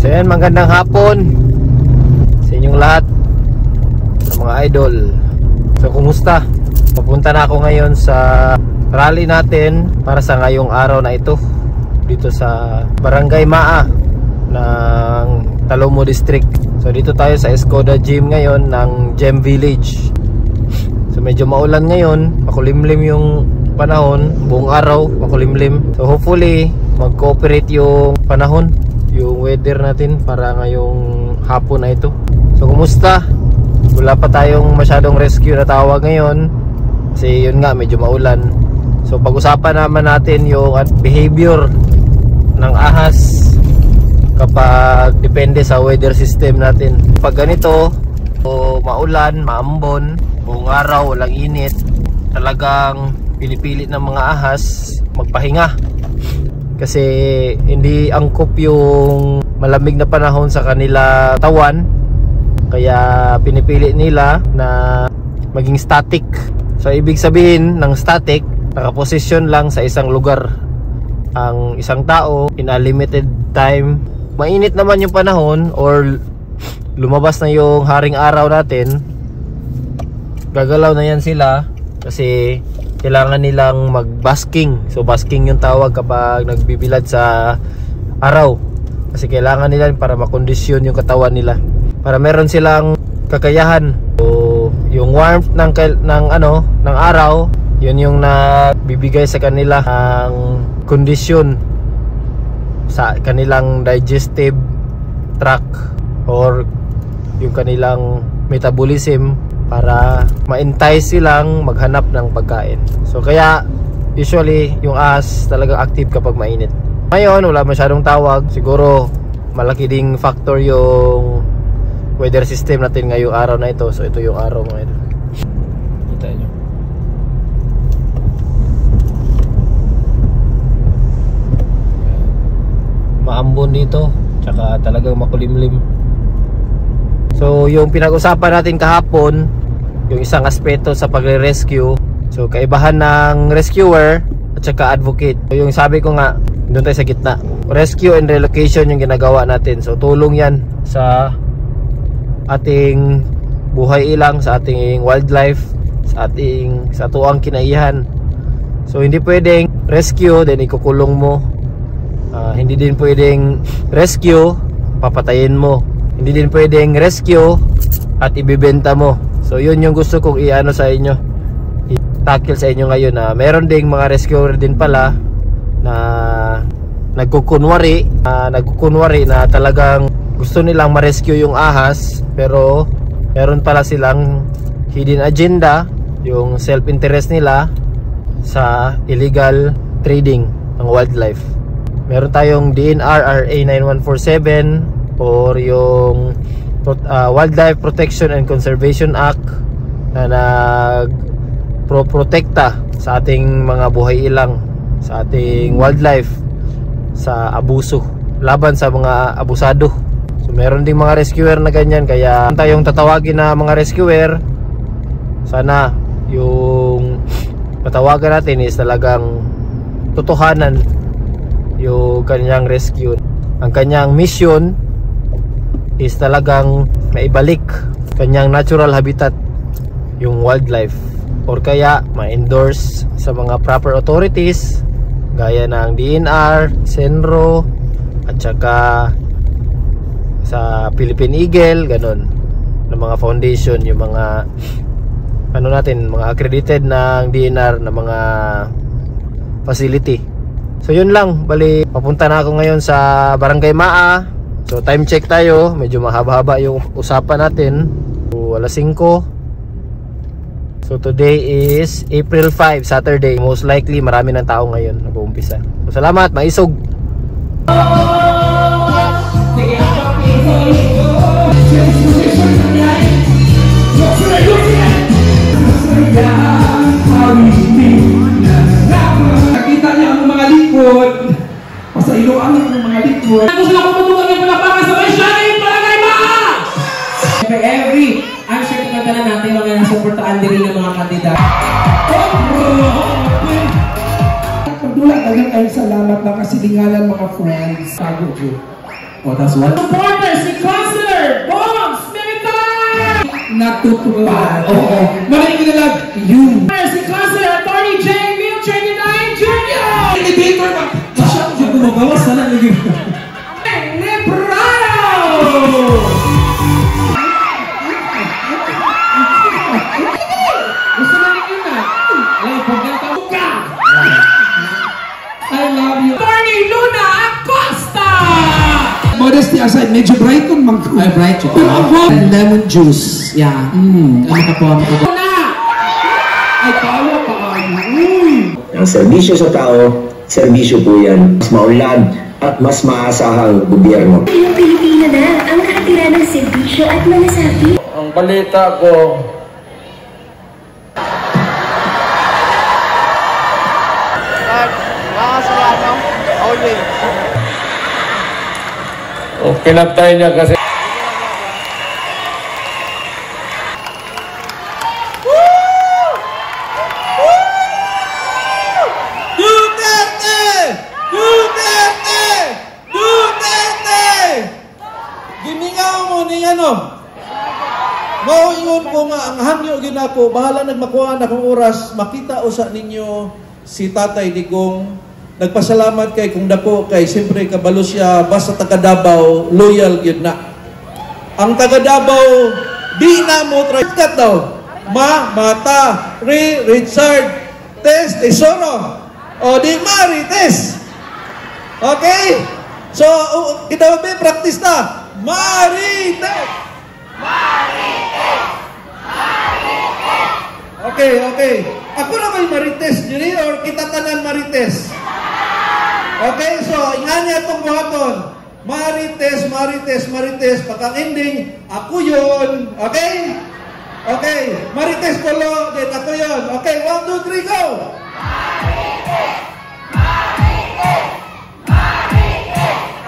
So yan, magandang hapon sa inyong lahat, sa mga idol. So kumusta? Papunta na ako ngayon sa rally natin para sa ngayong araw na ito dito sa Barangay Maa ng Talomo District. So dito tayo sa Escoda Gym ngayon ng Gem Village. So medyo maulan ngayon, makulimlim yung panahon, buong araw makulimlim. So hopefully mag-cooperate yung panahon, yung weather natin para ngayong hapon na ito. So kumusta? Wala pa tayong masyadong rescue na tawag ngayon kasi yun nga, medyo maulan. So pag-usapan naman natin yung behavior ng ahas kapag depende sa weather system natin. Pag ganito, o maulan, maambon, buong araw, walang init, talagang pinipilit ng mga ahas magpahinga kasi hindi angkop yung malamig na panahon sa kanila tawan, kaya pinipili nila na maging static. So ibig sabihin ng static, nakaposisyon lang sa isang lugar ang isang tao in a limited time. Mainit naman yung panahon or lumabas na yung haring araw natin, gagalaw na yan sila kasi kailangan nilang mag-basking. So basking yung tawag kapag nagbibilad sa araw, kasi kailangan nila para makondisyon yung katawan nila para meron silang kakayahan. So yung warmth ng araw, yun yung nagbibigay sa kanila ang kondisyon sa kanilang digestive tract or yung kanilang metabolism para ma-entice silang maghanap ng pagkain. So kaya usually yung ahas talagang active kapag mainit. Ngayon wala masyadong tawag, siguro malaki ding factor yung weather system natin ngayong araw na ito. So ito yung araw mga ito, kita nyo. Maambon dito, tsaka talagang makulimlim. So yung pinag-usapan natin kahapon, yung isang aspeto sa pagre-rescue, so kaibahan ng rescuer at saka advocate. So yung sabi ko nga, doon tayo sa gitna, rescue and relocation yung ginagawa natin. So tulong yan sa ating buhay ilang, sa ating wildlife, sa tuang kinaihan. So hindi pwedeng rescue then ikukulong mo, hindi din pwedeng rescue papatayin mo, hindi din pwedeng rescue at ibibenta mo. So yun yung gusto kong i-ano sa inyo, i-tackle sa inyo ngayon, na meron ding mga rescuer din pala na nagkukunwari na talagang gusto nilang ma-rescue yung ahas, pero meron pala silang hidden agenda, yung self-interest nila sa illegal trading ng wildlife. Meron tayong DNR RA 9147 or yung Wildlife Protection and Conservation Act na nag-protekta sa ating mga buhay ilang, sa ating wildlife, sa abuso, laban sa mga abusado. So meron ding mga rescuer na ganyan, kaya tayong tatawagin na mga rescuer, sana yung patawagan natin is talagang totohanan yung kanyang rescue. Ang kanyang mission is talagang maibalik kanyang natural habitat, yung wildlife, or kaya ma-endorse sa mga proper authorities gaya ng DNR, Senro, at saka sa Philippine Eagle, ganun, ng mga foundation, yung mga mga accredited ng DNR na mga facility. So yun lang, bali papunta na ako ngayon sa Barangay Maa. So time check tayo, medyo mahaba-haba yung usapan natin. So alas 5. So today is April 5, Saturday. Most likely marami ng tao ngayon nag-uumpisa. So salamat, maisog. Nakita niya ang mga likod, pasailoan ng mga likod. Gusto na pumuntungan ng palapakan sa Barangay Barangay Maa! Every answer tinatala natin mga nasuportaan din ng mga kandidat. Pagdula, dagang tayong salamat na kasilingalan mga friends. Tago, Diyo. O, tas what? Supporter, si Councilor Bombs Militar! Natutupad. Oo. Makinig na lang, you. Si Councilor Attorney J. Wheelchair Unite Jr. Elevator ba? Masyadong siya gumagawas na lang lagi. Lebrano! Gusto na rin yun na. Alam, pagkatawag ka! I love you. Attorney Luna Acosta! Modesty aside, medyo bright kung mag- Ay, bright yun. Pero ako, lemon juice. Yeah. Ano ka po ang ito? Ay, tawa pa kayo. Ang serbisyo sa tao, serbisyo po yan. Mas maunlad at mas maasahang gobyerno. Ang Pilipino na ang nakatira ng serbisyo at malasakit. Ang balita ko, pinatay niya kasi. Duterte! Duterte! Duterte! Gimingaw mo ni ano? Mauingon ko nga, ang hangyo ginako, bahala nagmakuha na kong oras, makita usa ninyo si Tatay Digong. Nagpasalamat kay kung dako kay siyempre kabalo siya basta taga Davao, loyal yun na. Ang taga Davao, di na mo try daw. Mata, Richard, Tess, Tesoro. O di Marites. Okay? So, kita ba practice na? Marites! Marites! Marites! Okay. Ako na may Marites, Juni, or kita tanan Marites? Okay, so, inganya itong buhaton. Marites, pagkang ending, ako yun. Okay? Okay, Marites Polo, then ako yun. Okay, 1, 2, 3, go!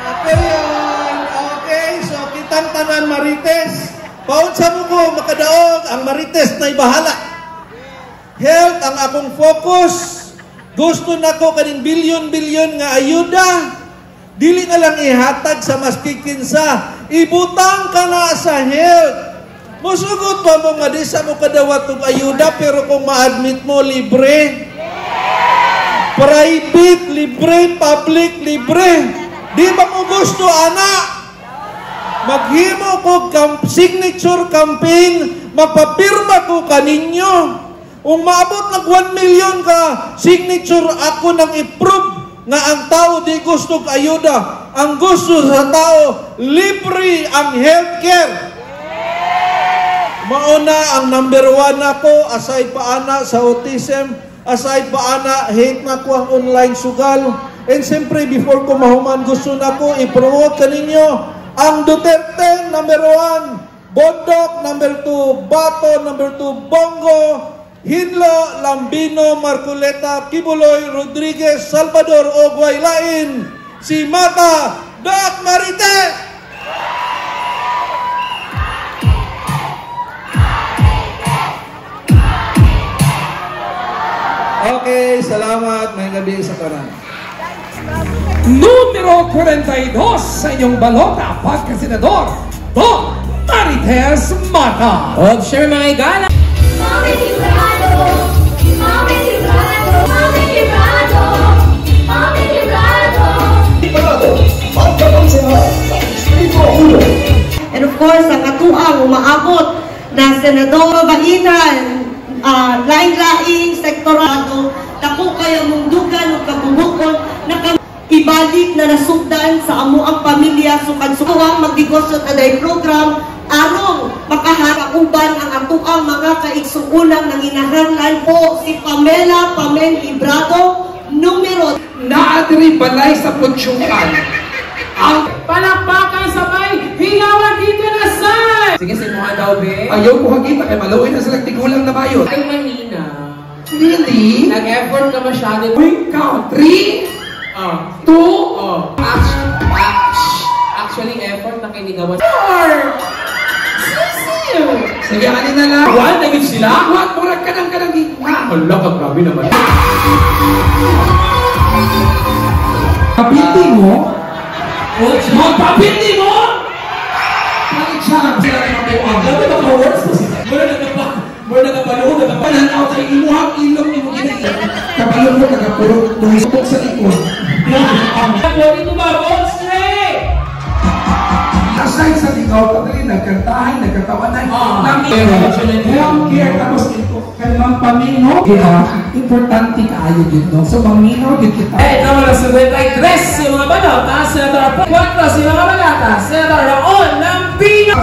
Ako yun. Okay, so, kitang tanan Marites. Paunsa mo ko, makadaog, ang Marites na ibahala. Health ang akong focus. Gusto na ko kaning bilyon-bilyon nga ayuda. Dili na lang ihatag sa mas kikinsa. Ibutang ka na sa health. Musugot pa mo nga di sa mo kadawat og ayuda pero kung ma-admit mo libre. Private, libre, public, libre. Di ba mo gusto, anak? Maghimo ko signature campaign, magpapirma ko kaninyo. Kung maabot ng 1 million ka, signature ako nang i-prove nga ang tao di gusto ayuda. Ang gusto sa tao, libre ang healthcare. Mauna ang number 1 ako, aside pa ana sa autism, aside pa ana, hate na ko ang online sugal. And siyempre, before ko mahuman, gusto na ko i-promote kaninyo ang Duterte, number 1, Bondok, number 2, Bato, number 2, Bongo, Hinlo, Lambino, Marcoleta, Kibuloy, Rodriguez, Salvador, Ogway, Lain, si Mata, Doc Marites! Okay, salamat. May gabi sa kanan. Numero 42 sa inyong balota, pagkasenador, Doc Marites Mata. Share mga igala. Mami Librado! Mami Librado! Mami Librado! Mami Librado! And of course, ang katuang umaabot na Senador Baitan, lain-laing sektorado, dako kayo mundugan o kabubukon na ibalik na nasugdan sa amo ang pamilya sukad-sukawang magdigosyo na day program arong makaharauban ang atuang mga kaigsuulang ng inahanlan po si Pamela Pamel Librado, numero Naadiri balay sa Putsyukan. Ang palakpakan sabay, hilawan dito na saan! Sige, si Moha daw, be. Ayaw ko hagita, kaya malawin na sila tigulang na bayo. Ay, manina. Really? Nag-effort ka masyado. Wait, count. 3, 2, actually, effort na kinigawan. 4! Sige, anin na lang. One, naging sila? One, murag ka ng kalagi. Hala, kagabi naman. Kapiti mo? Magpapindi mo! Bakit siya? Sila na mabuang. Grabe ba ka-words mo siya? Mura nagapalong, nagapalanaw sa imuhang ilong ni mo ginagin. Kapalong mo, nagapulong, tumisok sa ikon. Grabe ito ba, Boss Ray? Aside sa ikaw, pagdali, nagkantahan, nagkatawanan. Health care, tapos ito, kalmang paminaw. Importante kaayo dito. So, maminaw dito kita. Tama na, 73 yung mga balota, Senator 4 yung mga balota, Senator Raon Lampino.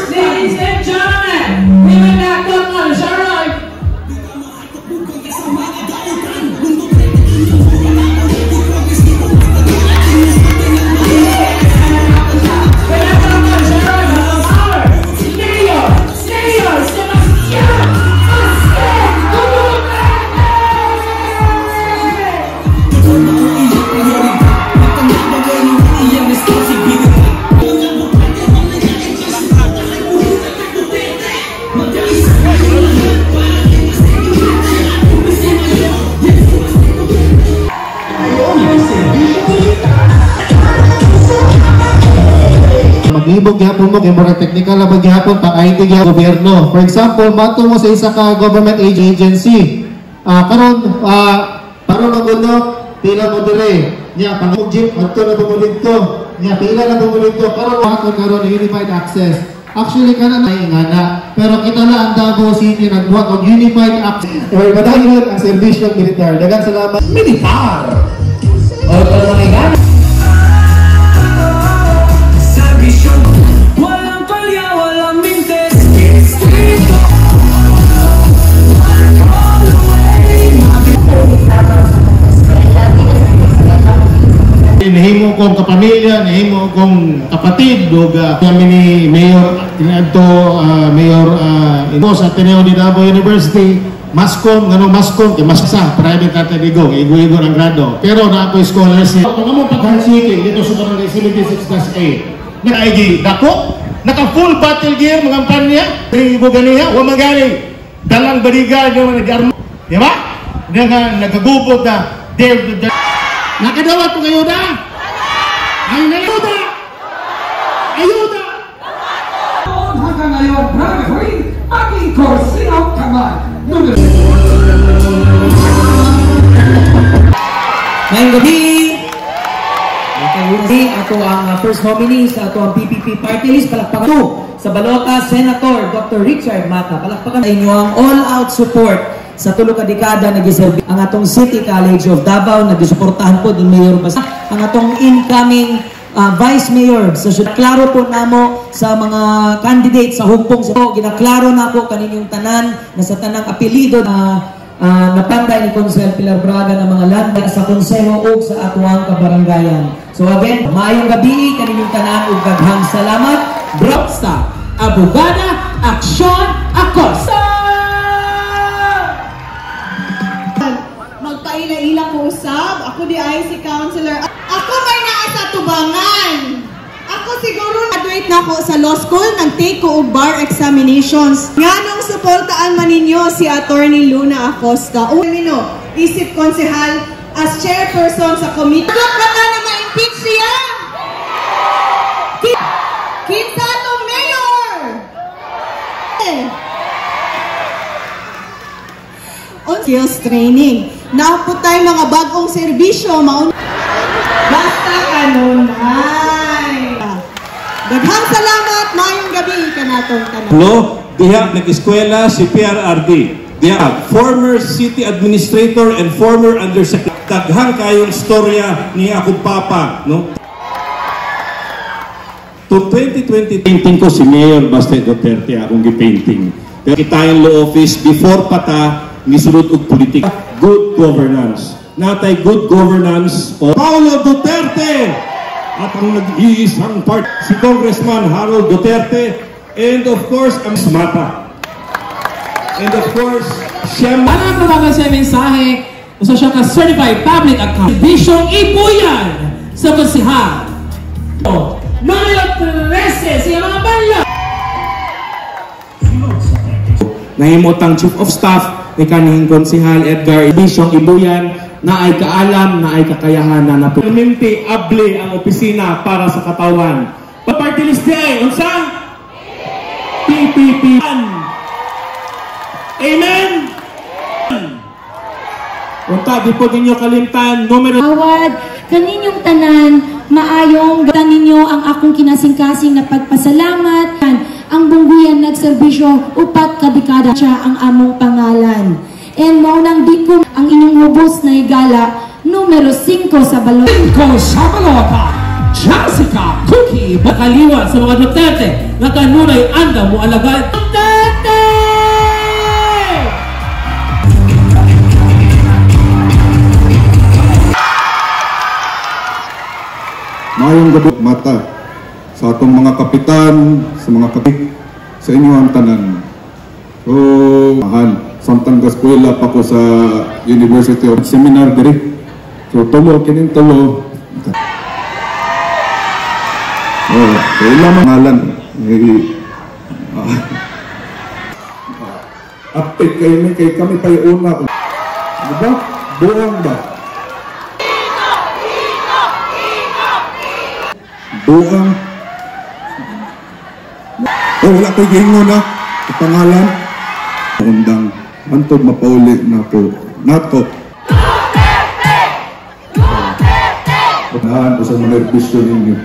Ladies and gentlemen, we will not go on, Sharon. Maglibog gihapon mo kay murag technical na maghihapon pa IT gihapon gobyerno. For example, mato mo sa isa ka government agency. Karon para magundok pila mo dire. Nya pangugjeep adto na bumulid to. Nya pila na bumulid to karon unified access. Actually kana na ingana, pero kita na ang Davao City nagbuhat og unified access. Or madayod ang serbisyo militar. Daghang salamat militar. O para ingana. Nahimo kong kapamilya, nahimo kong kapatid, kami ni Mayor sa Ateneo de Davao University, Mascom, kay Masasa, private category, igo-igo ang grado. Pero na ako scholarship. Kung mo pagkansiki, dito sa Barangay 76-8, naka-IG, dako, naka-full battle gear, mga kampanya, igo ganiha, huwag magani, dalang bariga, nag-armo, di ba? Nagagubot na, nakadawat ko kayo na! Ay, ayuda! Ayuda! Hanggang ngayon, brother, aking korsinang kamay. Ngayong gabi, ato ang first nominee sa ato ang PPP party list. Palakpakan ito sa balota, Senator Dr. Richard Mata. Palakpakan sa inyo ang all-out support sa tulo ka dekada nag-iserve ang atong City College of Davao, nag-suportahan po din Mayor Basa, ang atong incoming Vice Mayor. So, klaro po namo sa mga candidates sa hugpong sa ginaklaro na po kaninyong tanan na sa tanang apelido na napanday ni Consel Pilar Braga ng mga landa sa konseho o sa atuang kabarangayan. So again, maayong gabi kaninyong tanan ug daghang salamat. Dropsta, Abogada, Aksyon, Acosta! Magpaila-ila ko usab. Ako di ay si Councilor. Ako may naa sa tubangan. Ako siguro graduate na ako sa law school, nag-take ko og bar examinations. Nganong suportaan man ninyo si Attorney Luna Acosta. Isip konsehal as chairperson sa committee. Bakit ka na ma-impeach siya? Kinsa tong mayor? On skills training. Naupot tayo mga bagong serbisyo. Basta kanunay. Daghang salamat. Mayong gabi ka natong tanan. Diha nag-eskwela si PRRD. Diha former city administrator and former undersecretary. Daghang kayong istorya ni akong papa, no? To 2020 painting ko si Mayor Baste Duterte akong gi-painting. Pero kitayang law office before pata gisulod og politika. Good governance. Natay good governance o Paulo Duterte at ang nag-iisang part si Congressman Harold Duterte and of course ang Mata. And of course, siya Alam mo naman siya mensahe usa siya ka certified public account. Bisyong Ibuyan sa konsehal. Número 13 siya mga bala. Nahimotang Chief of Staff ni kanihing konsehal Edgar Bisyong Ibuyan na ay kaalam, na ay kakayahan na napuminti able ang opisina para sa katawan. Party list ay unsang PPP. Amen. Unta di po ninyo kalimtan numero awad kaninyong tanan maayong ninyo ang akong kinasing-kasing na pagpasalamat. Ang Bungguyan nagserbisyo upat ka dekada siya ang among pangalan. And maunang dikong ang inyong hubos na higala numero 5 sa balota. 5 sa balota. Jessica Cookie bakaliwa sa mga Duterte na kanunay anda mo alagad. Duterte! Mayong gabi mata sa atong mga kapitan, sa mga kapit, sa inyo ang tanan. So, mahal, samtang gaskwela pa ko sa University of Seminar diri. So, tulo, kining tulo. Oh, kailan mangalan. Apit kayo ni, kay kami pa yung una. Diba? Buong ba? Buong. Oh, wala ko gingon na. Pangalan. Undang. Antod mapauli na po. Nato. Panahan ko sa mga episyon ninyo.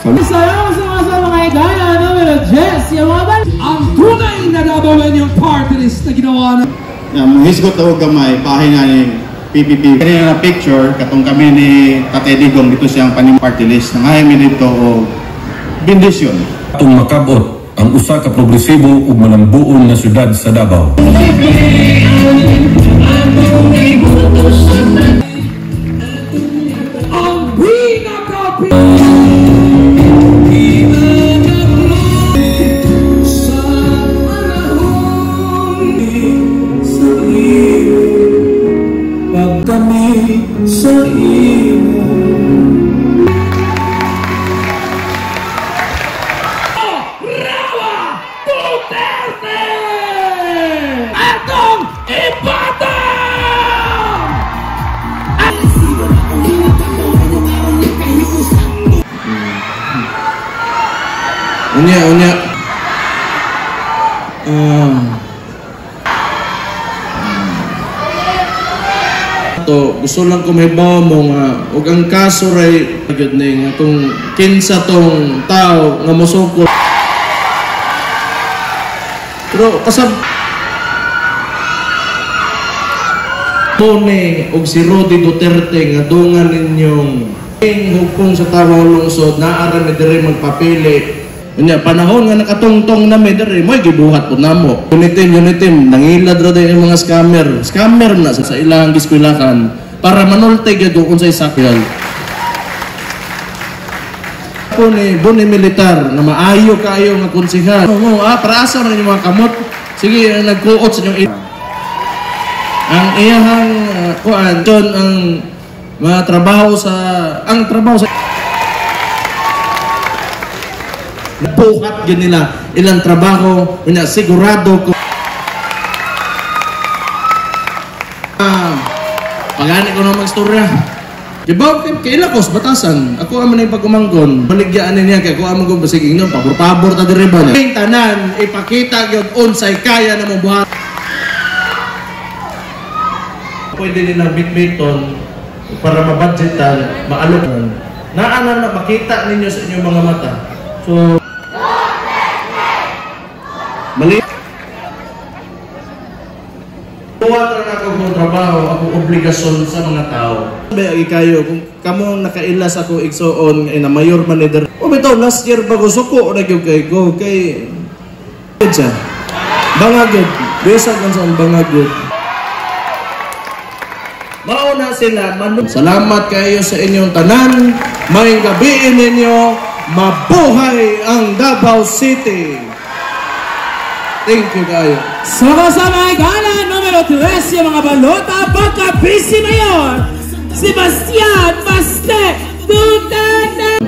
Sayaw sa mga higala numero 10 yung mga ang tunay na nabawan yung party list na ginawa na Hisgot o gamay, pahinga ni PPP. Kanina na picture, katong kami ni Tatay Digong, dito siyang paning party list. Nangayon dito o bendisyon. Itong makabot ang usa ka progresibo ug manambuon na syudad sa Davao. Unya. Gusto lang ko mahibaw mo nga ug ang kaso ray gud ning atong kinsa tong tao nga mosukol. Pero kasab Tone og si Rodi Duterte nga dungan ninyong hukong sa Tawang Lungsod naara na dire magpapili. Unya panahon nga nakatungtong na may dere mo'y gibuhat po namo. Unitim nangilad ra din yung mga scammer na sa ilang giskwelahan para manulte gyud kung unsay sakyan. Ako ni Buni Militar na maayo kayo nga konsehal. Para asa na yung mga kamot. Sige nagkuot sa inyong ang iyahang kuan don ang mga trabaho sa buhat yun nila ilang trabaho yun sigurado ko pagani ko na mag-istorya diba kaila ko sa batasan ako aman na ipag-umanggon baligyan niya kaya ako aman kong basiging nun pabor-pabor ta diri ba niya tanan ipakita yun unsay kaya na mong buhat pwede nilang bitbiton para mabudgetan maalok naanan na makita ninyo sa inyong mga mata so mali. Buhat rin ako kong trabaho, akong obligasyon sa mga tao. Sabi kayo, kung kamo nakailas ako igsoon na mayor manager. Bitaw, last year bago suko na yung kay ko, kay... siya. Bangagod. Besag lang sa bangagod. Mauna sila, salamat kayo sa inyong tanan. May gabiin ninyo, mabuhay ang Davao City. Thank you kayo. Sama-sama higala numero 3 yung mga balota pagka-busy mayor Sebastian Baste Duterte.